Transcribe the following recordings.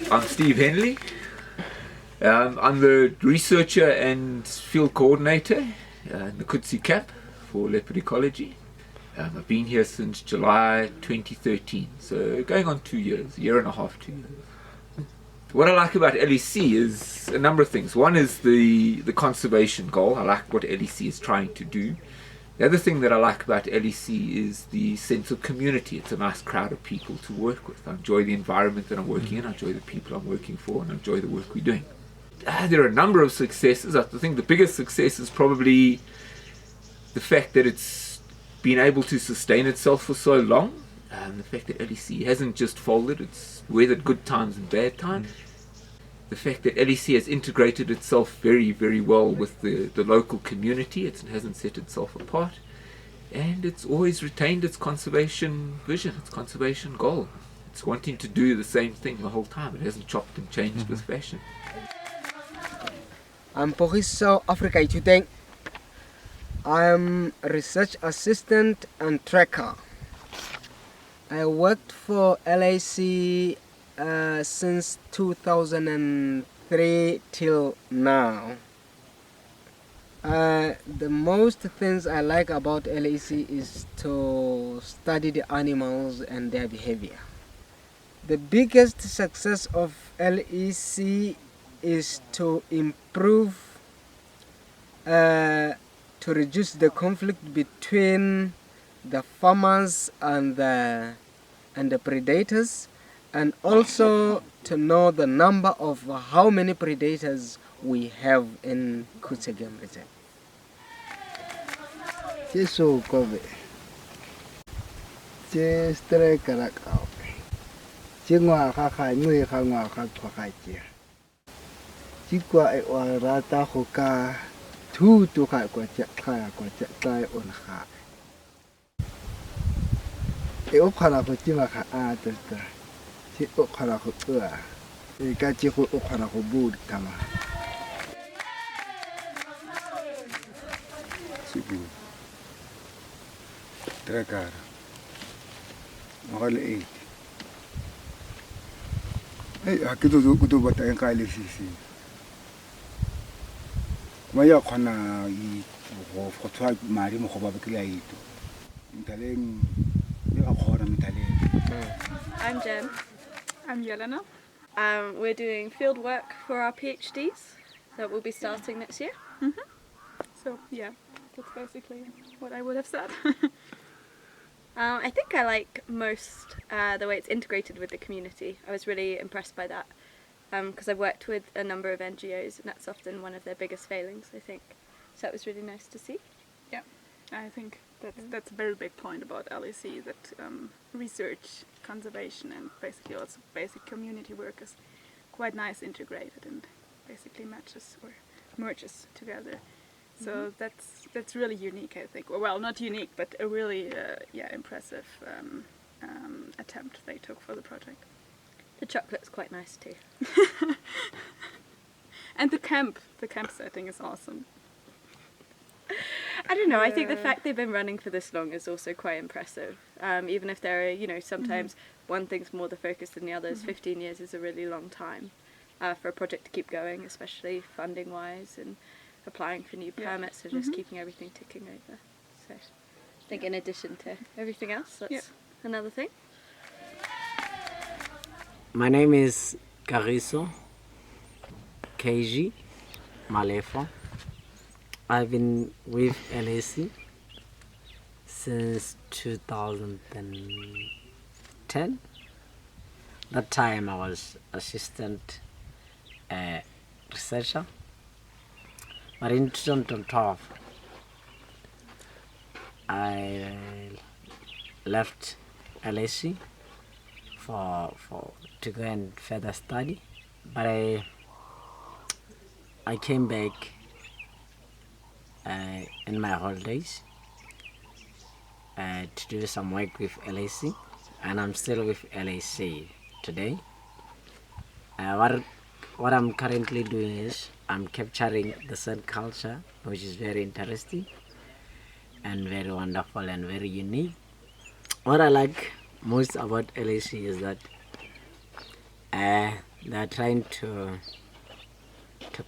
I'm Steve Henley. I'm the researcher and field coordinator in the Kutsi CAP for Leopard Ecology. I've been here since July 2013, so going on 2 years, a year and a half, 2 years. What I like about LEC is a number of things. One is the conservation goal. I like what LEC is trying to do. The other thing that I like about LEC is the sense of community. It's a nice crowd of people to work with. I enjoy the environment that I'm working in, I enjoy the people I'm working for, and I enjoy the work we're doing. There are a number of successes. I think the biggest success is probably the fact that it's been able to sustain itself for so long. The fact that LEC hasn't just folded, it's weathered good times and bad times. The fact that LEC has integrated itself very, very well with the local community. It hasn't set itself apart. And it's always retained its conservation vision, its conservation goal. It's wanting to do the same thing the whole time. It hasn't chopped and changed with fashion. I'm Boris South Africa today. I'm a research assistant and tracker. I worked for LEC since 2003 till now. The most things I like about LEC is to study the animals and their behavior. The biggest success of LEC is to improve, to reduce the conflict between the farmers and the predators, and also to know the number of how many predators we have in Kutsi Game Reserve. So cover. Just strike a cow. Chingwa Haka, Nui Hanga Hakatia. Chikwa or Rata Hoka, two to Hakwa Kaya on Ha. Okara Hotimaka Atesta. She Okara Hotua. You got you Okara Hobud Kama. Tracker. All 8. Hey, I could do good about the Kali CC. Maya Kona for tribe Marim Hobabaki. Italian, you are Horam Italian. I'm Jen. I'm Yelena. We're doing field work for our PhDs that will be starting next year. So yeah, that's basically what I would have said. I think I like most the way it's integrated with the community. I was really impressed by that because I've worked with a number of NGOs and that's often one of their biggest failings, I think. So that was really nice to see. Yeah, I think that's a very big point about LEC, that research, conservation and basically also basic community work is quite nice integrated and basically matches or merges together. So that's really unique, I think. Well, not unique, but a really impressive attempt they took for the project. The chocolate's quite nice too. And the camp setting is awesome. I don't know, I think the fact they've been running for this long is also quite impressive. Even if there are, sometimes one thing's more the focus than the others, 15 years is a really long time for a project to keep going, especially funding-wise and applying for new permits, so just keeping everything ticking over. So I think in addition to everything else, that's another thing. My name is Kariso KG Malefo. I've been with LEC since 2010. That time I was assistant researcher. But in 2012, I left LEC to go and further study. But I came back in my holidays to do some work with LEC, and I'm still with LEC today. What I'm currently doing is I'm capturing the San culture, which is very interesting and very wonderful and very unique. What I like most about LEC is that They are trying to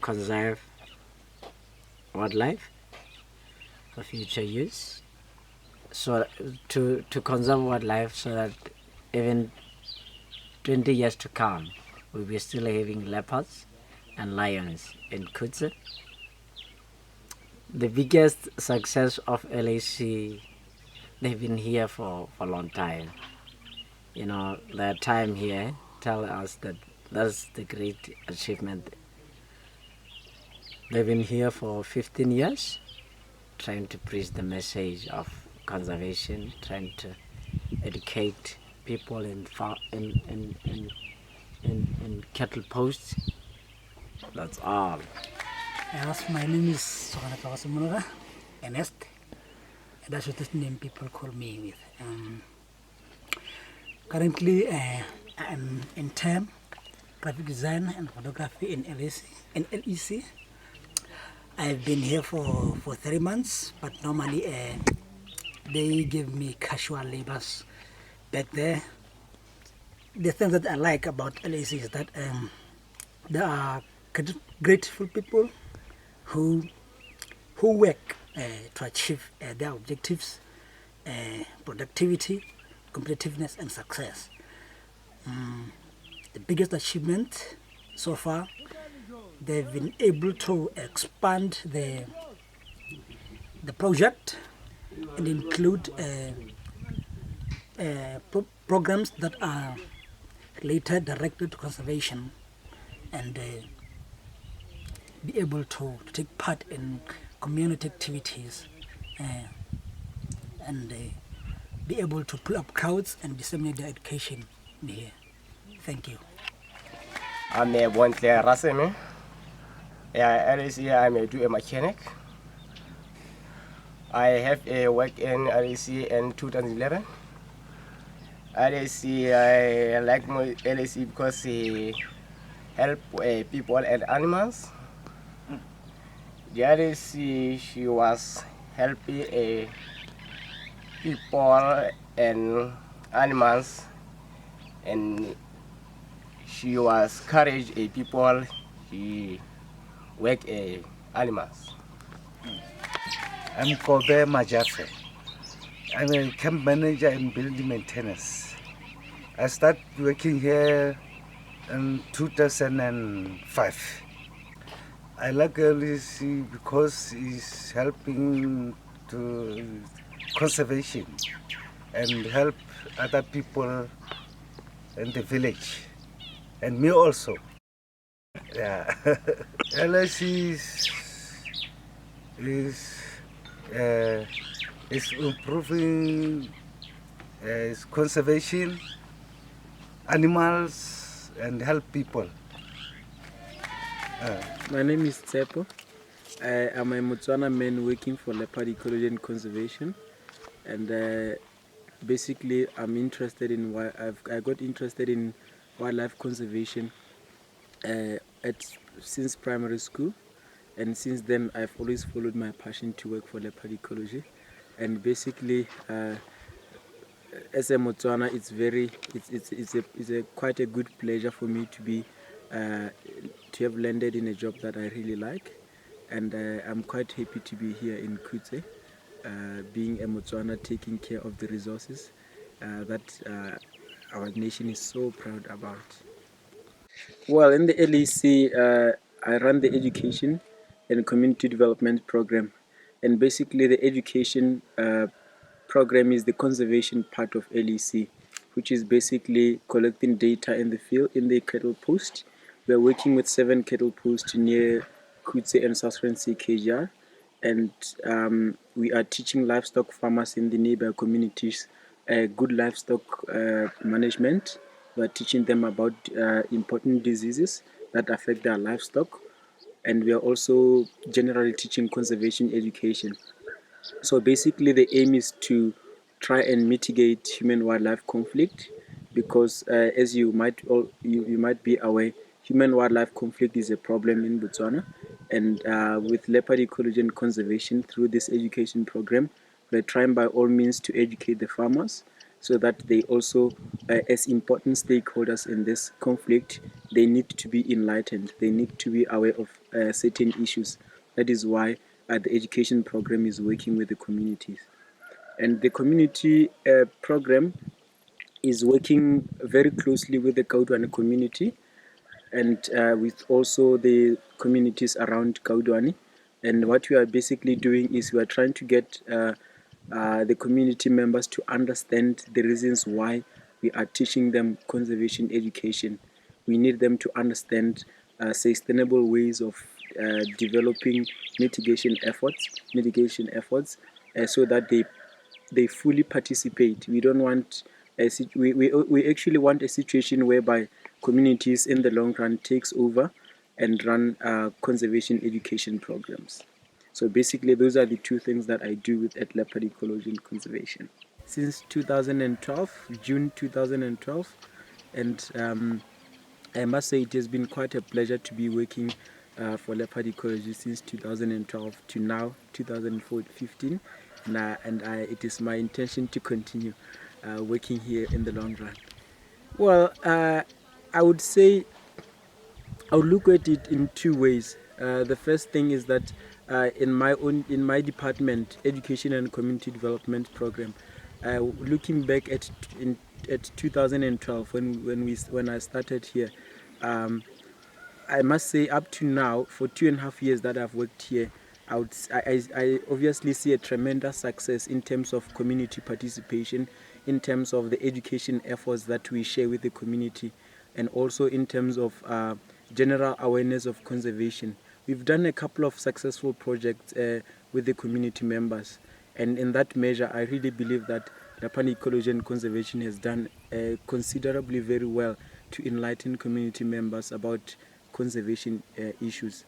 conserve wildlife for future use. So to conserve wildlife so that even 20 years to come, we'll be still having leopards and lions in Kutse. The biggest success of LEC, they've been here for a long time. You know, their time here tell us that that's the great achievement. They've been here for 15 years, trying to preach the message of conservation, trying to educate people in cattle posts. That's all. Yes, my name is Sokanakawasamunaga, Ernest. That's what the name people call me with. Currently, I'm in term graphic design and photography in LEC. I've been here for 3 months, but normally they give me casual labors back there. The thing that I like about LEC is that there are grateful people who work to achieve their objectives, productivity, competitiveness, and success. The biggest achievement so far, they've been able to expand the project and include programs that are related directly to conservation, and be able to take part in community activities and be able to pull up crowds and disseminate their education here. Thank you. I'm a Bontle Raseme. LEC, I'm a mechanic. I have a work in LEC in 2011. LEC, I like LEC because he help people and animals. The LEC, she was helping people and animals, and she was encourage people. She work animals. I'm Kobe Majafe. I'm a camp manager in building maintenance. I started working here in 2005. I like LEC because it's helping to conservation and help other people in the village, and me also. Yeah, LEC is improving its conservation, animals, and help people. My name is Tsepo. I am a Botswana man working for Leopard Ecology and Conservation, and basically I'm interested in I got interested in wildlife conservation since primary school, and since then I've always followed my passion to work for Leopard Ecology. And basically, as a Botswana, it's quite a good pleasure for me to have landed in a job that I really like, and I'm quite happy to be here in Kutse, being a Botswana, taking care of the resources that our nation is so proud about. Well, in the LEC, I run the education and community development program, and basically the education program is the conservation part of LEC, which is basically collecting data in the field, in the cattle post. We are working with 7 cattle posts near Kutse and Sasrense KJR, and we are teaching livestock farmers in the neighbor communities good livestock management. We are teaching them about important diseases that affect their livestock, and we are also generally teaching conservation education. So basically the aim is to try and mitigate human-wildlife conflict, because as you might be aware, human-wildlife conflict is a problem in Botswana, and with Leopard Ecology and Conservation, through this education program, we're trying by all means to educate the farmers so that they also, as important stakeholders in this conflict, they need to be enlightened. They need to be aware of certain issues. That is why the education program is working with the communities. And the community program is working very closely with the Kaudwane community and with also the communities around Kaudwane. And what we are basically doing is we are trying to get the community members to understand the reasons why we are teaching them conservation education. We need them to understand sustainable ways of developing mitigation efforts, so that they fully participate. We don't want we actually want a situation whereby communities in the long run takes over and run conservation education programs. So basically, those are the two things that I do at Leopard Ecology and Conservation. Since 2012, June 2012, and I must say it has been quite a pleasure to be working for Leopard Ecology since 2012 to now, 2015, and it is my intention to continue working here in the long run. Well, I would say I would look at it in two ways. The first thing is that in my department, Education and Community Development Program, looking back at 2012 when I started here, I must say up to now, for 2.5 years that I've worked here, I obviously see a tremendous success in terms of community participation, in terms of the education efforts that we share with the community, and also in terms of general awareness of conservation. We've done a couple of successful projects with the community members, and in that measure, I really believe that Leopard Ecology and Conservation has done considerably very well to enlighten community members about conservation issues.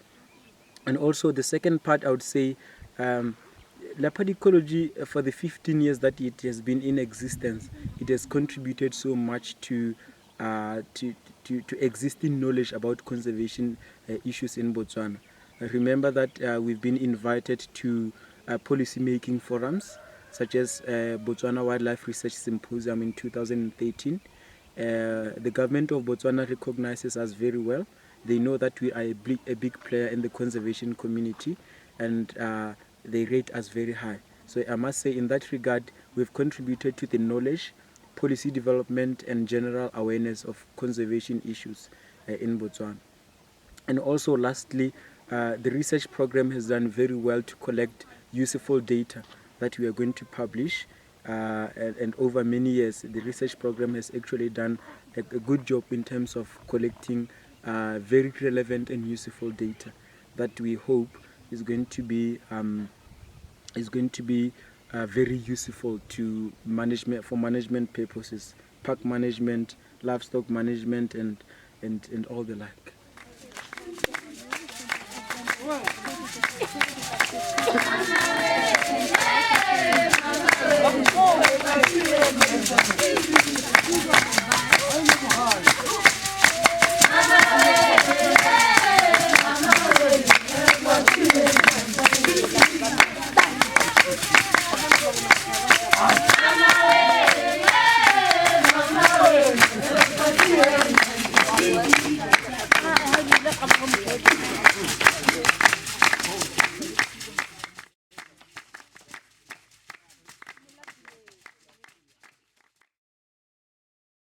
And also the second part, I would say, Leopard Ecology, for the 15 years that it has been in existence, it has contributed so much to existing knowledge about conservation issues in Botswana. I remember that we've been invited to policy-making forums, such as Botswana Wildlife Research Symposium in 2013. The government of Botswana recognizes us very well. They know that we are a big player in the conservation community, and they rate us very high. So I must say, in that regard, we've contributed to the knowledge, policy development, and general awareness of conservation issues in Botswana. And also, lastly, the research program has done very well to collect useful data that we are going to publish. And over many years, the research program has actually done a good job in terms of collecting very relevant and useful data that we hope is going to be very useful to management, for management purposes, park management, livestock management, and all the like.